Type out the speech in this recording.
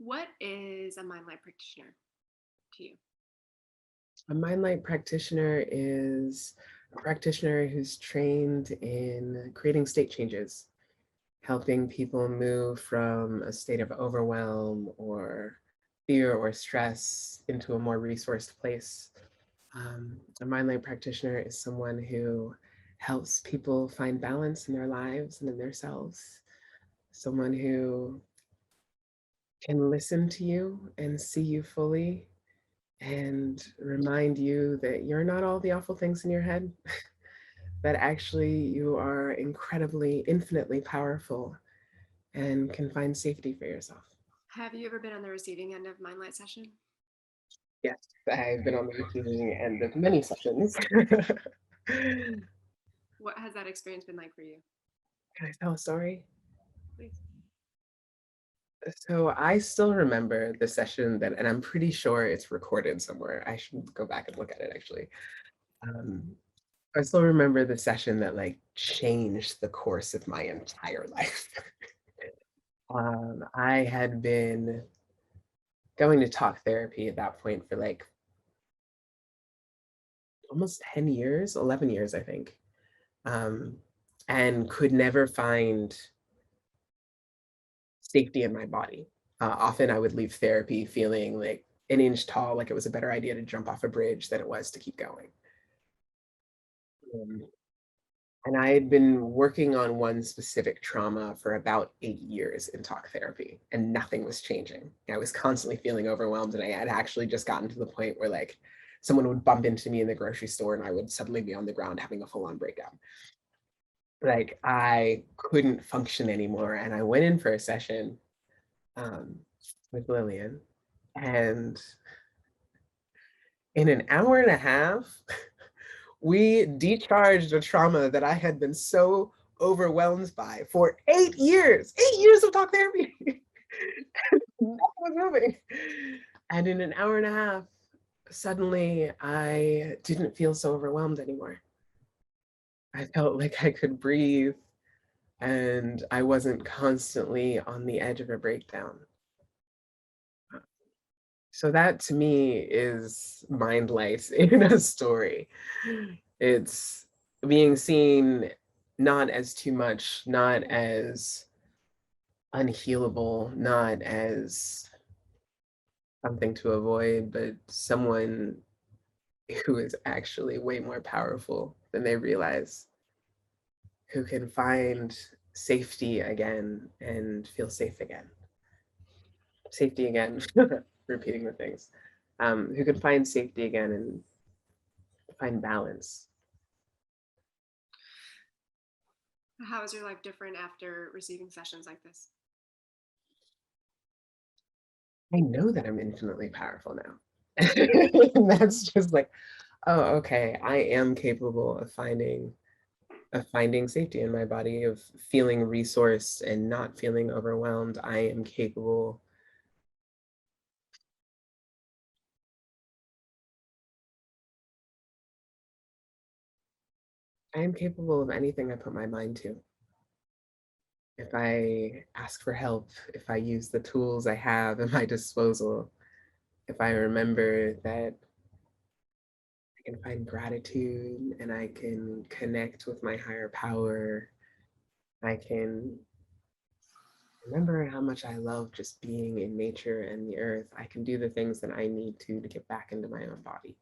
What is a Mindlight practitioner to you? A Mindlight practitioner is a practitioner who's trained in creating state changes, helping people move from a state of overwhelm or fear or stress into a more resourced place. A Mindlight practitioner is someone who helps people find balance in their lives and in themselves, someone who can listen to you and see you fully and remind you that you're not all the awful things in your head, that actually you are incredibly, infinitely powerful and can find safety for yourself. Have you ever been on the receiving end of Mindlight session? Yes, I've been on the receiving end of many sessions. Can What has that experience been like for you? I tell a story? Please. So I still remember the session that, and I'm pretty sure it's recorded somewhere. I should go back and look at it actually. Um, I still remember the session that like changed the course of my entire life. I had been going to talk therapy at that point for like almost 10 years, 11 years, I think, um, and could never find safety in my body. Often I would leave therapy feeling like an inch tall, like it was a better idea to jump off a bridge than it was to keep going. Um, and I had been working on one specific trauma for about 8 years in talk therapy, and nothing was changing. I was constantly feeling overwhelmed, and I had actually just gotten to the point where like someone would bump into me in the grocery store, and I would suddenly be on the ground having a full-on breakdown. Like I couldn't function anymore, and I went in for a session um, with Lillian, and in an hour and a half, we decharged a trauma that I had been so overwhelmed by for 8 years, 8 years of talk therapy. Nothing was moving. And in an hour and a half, suddenly I didn't feel so overwhelmed anymore. I felt like I could breathe and I wasn't constantly on the edge of a breakdown. So that to me is mind light in a story. It's being seen not as too much, not as unhealable, not as something to avoid, but someone who is actually way more powerful than they realize, who can find safety again and feel safe again. Safety again, repeating the things. Who can find safety again and find balance. How is your life different after receiving sessions like this? I know that I'm infinitely powerful now. That's just like, oh, okay, I am capable of finding safety in my body, of feeling resourced and not feeling overwhelmed. I am capable of anything I put my mind to. If I ask for help, if I use the tools I have at my disposal, if I remember that I can find gratitude and I can connect with my higher power, I can remember how much I love just being in nature and the earth. I can do the things that I need to get back into my own body.